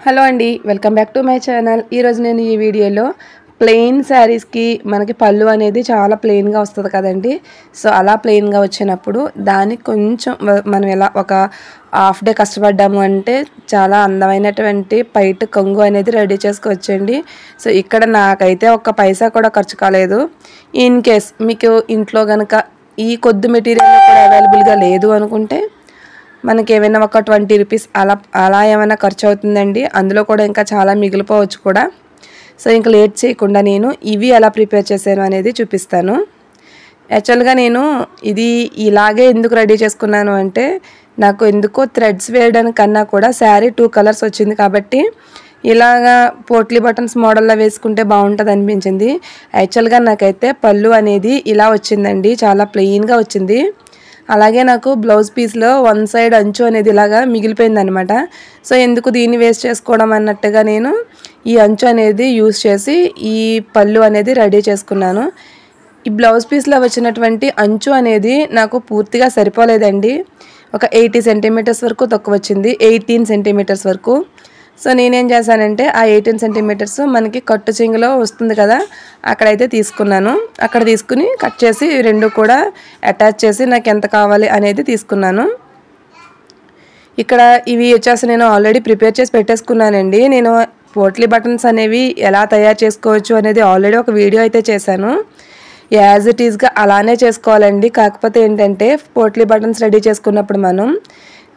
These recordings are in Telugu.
హలో అండి, welcome back to my channel. ఈరోజు నేను ఈ వీడియోలో ప్లెయిన్ శారీస్కి మనకి పళ్ళు అనేది చాలా ప్లెయిన్గా వస్తుంది కదండి. సో అలా ప్లెయిన్గా వచ్చినప్పుడు దానికి కొంచెం మనం ఎలా ఒక హాఫ్ డే కష్టపడ్డాము అంటే చాలా అందమైనటువంటి పైట కొంగు అనేది రెడీ చేసుకోవచ్చండి. సో ఇక్కడ నాకైతే ఒక్క పైసా కూడా ఖర్చు కాలేదు. ఇన్ కేస్ మీకు ఇంట్లో కనుక ఈ కొద్ది మెటీరియల్ కూడా అవైలబుల్గా లేదు అనుకుంటే మనకి ఏమైనా ఒక 20 రూపీస్ అలా ఏమైనా ఖర్చు అవుతుందండి. అందులో కూడా ఇంకా చాలా మిగిలిపోవచ్చు కూడా. సో ఇంకా లేట్ చేయకుండా నేను ఇవి ఎలా ప్రిపేర్ చేశాను అనేది చూపిస్తాను. యాక్చువల్గా నేను ఇది ఇలాగే ఎందుకు రెడీ చేసుకున్నాను అంటే నాకు ఎందుకో థ్రెడ్స్ వేయడానికి కన్నా కూడా శారీ 2 కలర్స్ వచ్చింది కాబట్టి ఇలాగా పోట్లీ బటన్స్ మోడల్లో వేసుకుంటే బాగుంటుంది అనిపించింది. యాక్చువల్గా నాకైతే పళ్ళు అనేది ఇలా వచ్చిందండి, చాలా ప్లెయిన్గా వచ్చింది. అలాగే నాకు బ్లౌజ్ పీస్లో వన్ సైడ్ అంచు అనేది ఇలాగా మిగిలిపోయింది అనమాట. సో ఎందుకు దీన్ని వేస్ట్ చేసుకోవడం అన్నట్టుగా నేను ఈ అంచు అనేది యూస్ చేసి ఈ పళ్ళు అనేది రెడీ చేసుకున్నాను. ఈ బ్లౌజ్ పీస్లో వచ్చినటువంటి అంచు అనేది నాకు పూర్తిగా సరిపోలేదండి. ఒక 80 సెంటీమీటర్స్ వరకు తక్కువ వచ్చింది, 18 సెంటీమీటర్స్ వరకు. సో నేనేం చేశానంటే ఆ 18 సెంటీమీటర్స్ మనకి కట్టు చెంగులో వస్తుంది కదా, అక్కడైతే తీసుకున్నాను. అక్కడ తీసుకుని కట్ చేసి రెండు కూడా అటాచ్ చేసి నాకు ఎంత కావాలి అనేది తీసుకున్నాను. ఇక్కడ ఇవి వచ్చేసి నేను ఆల్రెడీ ప్రిపేర్ చేసి పెట్టేసుకున్నానండి. నేను పోట్లీ బటన్స్ అనేవి ఎలా తయారు చేసుకోవచ్చు అనేది ఆల్రెడీ ఒక వీడియో అయితే చేశాను. యాజ్ ఇట్ ఈస్గా అలానే చేసుకోవాలండి. కాకపోతే ఏంటంటే పోట్లీ బటన్స్ రెడీ చేసుకున్నప్పుడు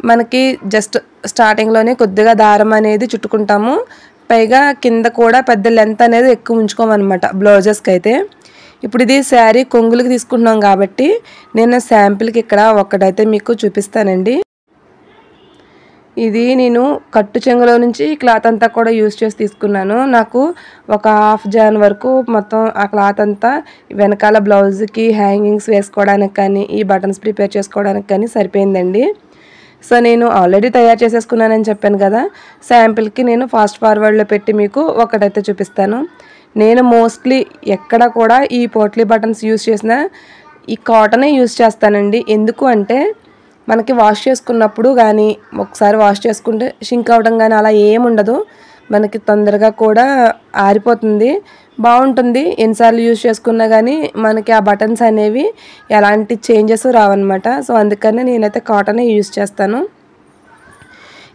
మనకి జస్ట్ స్టార్టింగ్లోనే కొద్దిగా దారం అనేది చుట్టుకుంటాము. పైగా కింద కూడా పెద్ద లెంత్ అనేది ఎక్కువ ఉంచుకోమన్నమాట బ్లౌజెస్కి అయితే. ఇప్పుడు ఇది శారీ కొంగులకి తీసుకుంటున్నాం కాబట్టి నేను శాంపిల్కి ఇక్కడ ఒక్కటైతే మీకు చూపిస్తానండి. ఇది నేను కట్టు చెంగులో నుంచి క్లాత్ అంతా కూడా యూజ్ చేసి తీసుకున్నాను. నాకు ఒక హాఫ్ జాన్ వరకు మొత్తం ఆ క్లాత్ అంతా వెనకాల బ్లౌజ్కి హ్యాంగింగ్స్ వేసుకోవడానికి కానీ ఈ బటన్స్ ప్రిపేర్ చేసుకోవడానికి కానీ సరిపోయిందండి. సో నేను ఆల్రెడీ తయారు చేసేసుకున్నానని చెప్పాను కదా, శాంపిల్కి నేను ఫాస్ట్ ఫార్వర్డ్లో పెట్టి మీకు ఒకటైతే చూపిస్తాను. నేను మోస్ట్లీ ఎక్కడ కూడా ఈ పోట్లీ బటన్స్ యూజ్ చేసిన ఈ కాటనే యూజ్ చేస్తానండి. ఎందుకు అంటే మనకి వాష్ చేసుకున్నప్పుడు కానీ ఒకసారి వాష్ చేసుకుంటే షింక్ అవ్వడం కానీ అలా ఏముండదు. మనకి తొందరగా కూడా ఆరిపోతుంది, బాగుంటుంది. ఎన్నిసార్లు యూజ్ చేసుకున్నా కానీ మనకి ఆ బటన్స్ అనేవి ఎలాంటి చేంజెస్ రావన్నమాట. సో అందుకని నేనైతే కాటనే యూజ్ చేస్తాను.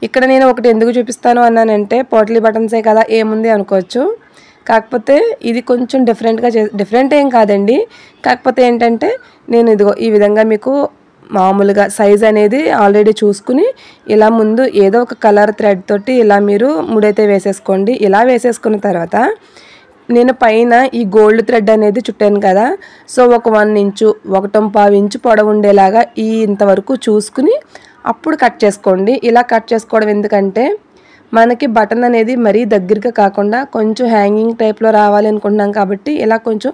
ఇక్కడ నేను ఒకటి ఎందుకు చూపిస్తాను అన్నానంటే పోట్లీ బటన్సే కదా ఏముంది అనుకోవచ్చు. కాకపోతే ఇది కొంచెం డిఫరెంట్ ఏం కాదండి. కాకపోతే ఏంటంటే నేను ఇదిగో ఈ విధంగా మీకు మామూలుగా సైజ్ అనేది ఆల్రెడీ చూసుకుని ఇలా ముందు ఏదో ఒక కలర్ థ్రెడ్ తోటి ఇలా మీరు ముడైతే వేసేసుకోండి. ఇలా వేసేసుకున్న తర్వాత నేను పైన ఈ గోల్డ్ థ్రెడ్ అనేది చుట్టాను కదా, సో ఒక 1 ఇంచు 1.25 ఇంచు పొడవు ఉండేలాగా ఇంతవరకు చూసుకుని అప్పుడు కట్ చేసుకోండి. ఇలా కట్ చేసుకోవడం ఎందుకంటే మనకి బటన్ అనేది మరీ దగ్గరగా కాకుండా కొంచెం హ్యాంగింగ్ టైప్లో రావాలి అనుకుంటున్నాం కాబట్టి ఇలా కొంచెం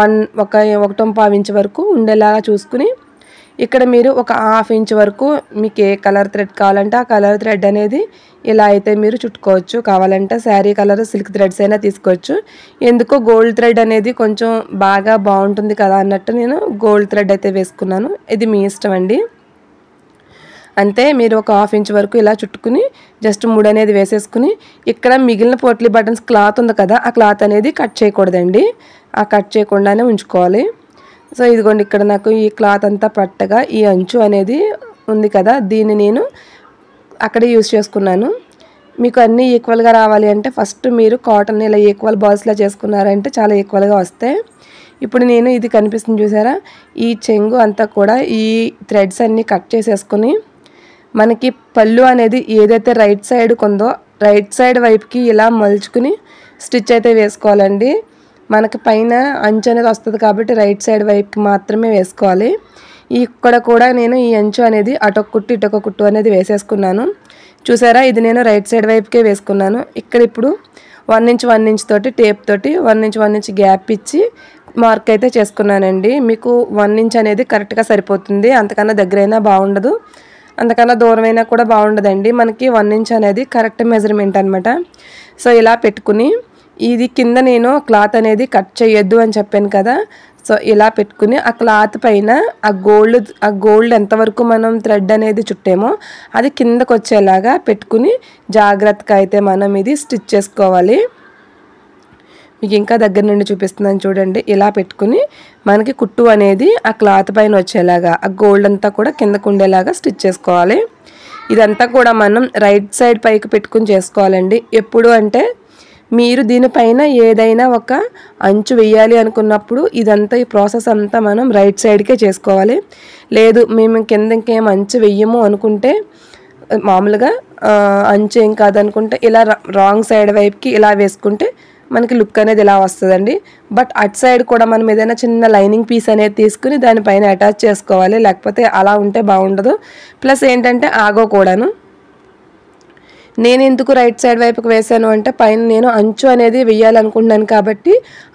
1.25 ఇంచు వరకు ఉండేలాగా చూసుకుని ఇక్కడ మీరు ఒక హాఫ్ ఇంచ్ వరకు మీకు ఏ కలర్ థ్రెడ్ కావాలంటే ఆ కలర్ థ్రెడ్ అనేది ఇలా అయితే మీరు చుట్టుకోవచ్చు. కావాలంటే శారీ కలర్ సిల్క్ థ్రెడ్స్ అయినా తీసుకోవచ్చు. ఎందుకో గోల్డ్ థ్రెడ్ అనేది కొంచెం బాగా బాగుంటుంది కదా అన్నట్టు నేను గోల్డ్ థ్రెడ్ అయితే వేసుకున్నాను. ఇది మీ ఇష్టం అండి. అంతే, మీరు ఒక హాఫ్ ఇంచ్ వరకు ఇలా చుట్టుకుని జస్ట్ ముడి అనేది వేసేసుకుని ఇక్కడ మిగిలిన పోట్లీ బటన్స్ క్లాత్ ఉంది కదా, ఆ క్లాత్ అనేది కట్ చేయకూడదండి. ఆ కట్ చేయకుండానే ఉంచుకోవాలి. సో ఇదిగోండి ఇక్కడ నాకు ఈ క్లాత్ అంతా పట్టగా ఈ అంచు అనేది ఉంది కదా, దీన్ని నేను అక్కడే యూజ్ చేసుకున్నాను. మీకు అన్నీ ఈక్వల్గా రావాలి అంటే ఫస్ట్ మీరు కాటన్ ఇలా ఈక్వల్ బాల్స్లా చేసుకున్నారంటే చాలా ఈక్వల్గా వస్తాయి. ఇప్పుడు నేను ఇది కనిపిస్తుంది చూసారా, ఈ చెంగు అంతా కూడా ఈ థ్రెడ్స్ అన్నీ కట్ చేసేసుకుని మనకి పళ్ళు అనేది ఏదైతే రైట్ సైడ్ కొందో రైట్ సైడ్ వైపుకి ఇలా మలుచుకుని స్టిచ్ అయితే వేసుకోవాలండి. మనకి పైన అంచు అనేది వస్తుంది కాబట్టి రైట్ సైడ్ వైపుకి మాత్రమే వేసుకోవాలి. ఇక్కడ కూడా నేను ఈ అంచు అనేది అటొక కుట్టు ఇటొక కుట్టు అనేది వేసేసుకున్నాను. చూసారా, ఇది నేను రైట్ సైడ్ వైపుకే వేసుకున్నాను. ఇక్కడ ఇప్పుడు 1 ఇంచ్ తోటి టేప్ తోటి 1 ఇంచ్ గ్యాప్ ఇచ్చి మార్క్ అయితే చేసుకున్నానండి. మీకు 1 ఇంచ్ అనేది కరెక్ట్గా సరిపోతుంది. అంతకన్నా దగ్గరైనా బాగుండదు, అంతకన్నా దూరమైనా కూడా బాగుండదండి. మనకి 1 ఇంచ్ అనేది కరెక్ట్ మెజర్మెంట్ అనమాట. సో ఇలా పెట్టుకుని ఇది కింద నేను క్లాత్ అనేది కట్ చేయొద్దు అని చెప్పాను కదా, సో ఇలా పెట్టుకుని ఆ క్లాత్ పైన ఆ గోల్డ్ ఎంతవరకు మనం థ్రెడ్ అనేది చుట్టామో అది కిందకు వచ్చేలాగా పెట్టుకుని జాగ్రత్తగా అయితే మనం ఇది స్టిచ్ చేసుకోవాలి. మీకు ఇంకా దగ్గర నుండి చూపిస్తున్నాను చూడండి. ఇలా పెట్టుకుని మనకి కుట్టు అనేది ఆ క్లాత్ పైన వచ్చేలాగా ఆ గోల్డ్ అంతా కూడా కిందకు ఉండేలాగా స్టిచ్ చేసుకోవాలి. ఇదంతా కూడా మనం రైట్ సైడ్ పైకి పెట్టుకుని చేసుకోవాలండి. ఎప్పుడు అంటే మీరు దీనిపైన ఏదైనా ఒక అంచు వేయాలి అనుకున్నప్పుడు ఇదంతా ఈ ప్రాసెస్ అంతా మనం రైట్ సైడ్కే చేసుకోవాలి. లేదు మేము కింద ఇంకేం అంచు వెయ్యము అనుకుంటే, మామూలుగా అంచు ఏం కాదనుకుంటే ఇలా రాంగ్ సైడ్ వైపుకి ఇలా వేసుకుంటే మనకి లుక్ అనేది ఇలా వస్తుందండి. బట్ అటు సైడ్ కూడా మనం ఏదైనా చిన్న లైనింగ్ పీస్ అనేది తీసుకుని దానిపైన అటాచ్ చేసుకోవాలి, లేకపోతే అలా ఉంటే బాగుండదు. ప్లస్ ఏంటంటే కూడాను నేను ఎందుకు రైట్ సైడ్ వైపుకి వేసాను అంటే పైన నేను అంచు అనేది వేయాలనుకుంటున్నాను కాబట్టి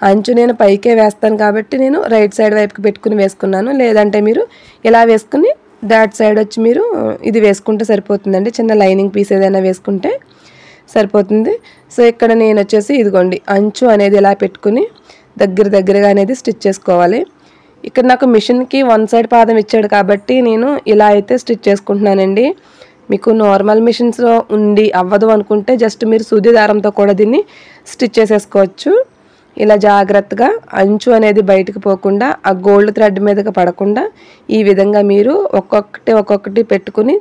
అంచు నేను పైకే వేస్తాను కాబట్టి నేను రైట్ సైడ్ వైపుకి పెట్టుకుని వేసుకున్నాను. లేదంటే మీరు ఇలా వేసుకుని దాట్ సైడ్ వచ్చి మీరు ఇది వేసుకుంటే సరిపోతుందండి. చిన్న లైనింగ్ పీస్ ఏదైనా వేసుకుంటే సరిపోతుంది. సో ఇక్కడ నేను వచ్చేసి ఇదిగోండి అంచు అనేది ఇలా పెట్టుకుని దగ్గరగా అనేది స్టిచ్ చేసుకోవాలి. ఇక్కడ నాకు మిషన్కి వన్ సైడ్ పాదం ఇచ్చాడు కాబట్టి నేను ఇలా అయితే స్టిచ్ చేసుకుంటున్నానండి. మీకు నార్మల్ మిషన్స్లో ఉండి అవ్వదు అనుకుంటే జస్ట్ మీరు సూది దారంతో కూడా దీన్ని స్టిచ్ చేసేసుకోవచ్చు. ఇలా జాగ్రత్తగా అంచు అనేది బయటకు పోకుండా ఆ గోల్డ్ థ్రెడ్ మీదకి పడకుండా ఈ విధంగా మీరు ఒక్కొక్కటి పెట్టుకుని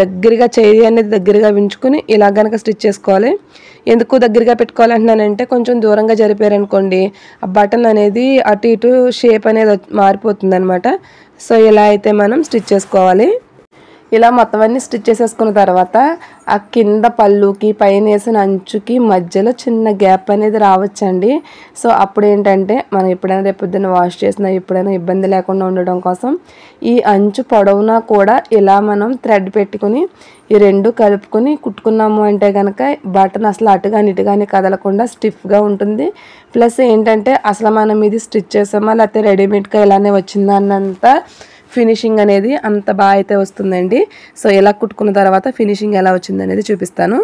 దగ్గరగా చేయి అనేది దగ్గరగా ఉంచుకుని ఇలా గనక స్టిచ్ చేసుకోవాలి. ఎందుకు దగ్గరగా పెట్టుకోవాలంటున్నానంటే కొంచెం దూరంగా జరిపారనుకోండి ఆ బటన్ అనేది అటు ఇటు షేప్ అనేది మారిపోతుంది అనమాట. సో ఇలా అయితే మనం స్టిచ్ చేసుకోవాలి. ఇలా మొత్తం అన్నీ స్టిచ్ చేసేసుకున్న తర్వాత ఆ కింద పళ్ళుకి పైన వేసిన అంచుకి మధ్యలో చిన్న గ్యాప్ అనేది రావచ్చండి. సో అప్పుడు ఏంటంటే మనం ఎప్పుడైనా రేపు పొద్దున్న వాష్ చేసినా ఎప్పుడైనా ఇబ్బంది లేకుండా ఉండడం కోసం ఈ అంచు పొడవునా కూడా ఇలా మనం థ్రెడ్ పెట్టుకుని ఈ రెండు కలుపుకొని కుట్టుకున్నాము అంటే కనుక బటన్ అసలు అటుగాని ఇటుగాని కదలకుండా స్టిఫ్గా ఉంటుంది. ప్లస్ ఏంటంటే అసలు మనం ఇది స్టిచ్ చేసామా లేకపోతే రెడీమేడ్గా ఇలానే వచ్చిందా అన్నంత ఫినిషింగ్ అనేది అంత బాగా అయితే వస్తుందండి. సో ఇలా కుట్టుకున్న తర్వాత ఫినిషింగ్ ఎలా వచ్చింది అనేది చూపిస్తాను.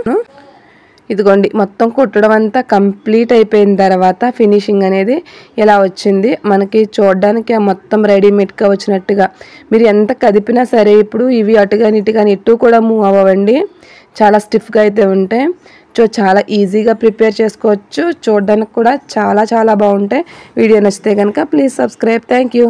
ఇదిగోండి మొత్తం కుట్టడం అంతా కంప్లీట్ అయిపోయిన తర్వాత ఫినిషింగ్ అనేది ఇలా వచ్చింది. మనకి చూడడానికి మొత్తం రెడీమేడ్గా వచ్చినట్టుగా మీరు ఎంత కదిపినా సరే ఇప్పుడు ఇవి అటుగాని ఇటుగాని ఎటు కూడా మూవ్ అవ్వండి, చాలా స్టిఫ్గా అయితే ఉంటాయి. సో చాలా ఈజీగా ప్రిపేర్ చేసుకోవచ్చు, చూడడానికి కూడా చాలా బాగుంటాయి. వీడియో నచ్చితే కనుక ప్లీజ్ సబ్స్క్రైబ్. Thank you.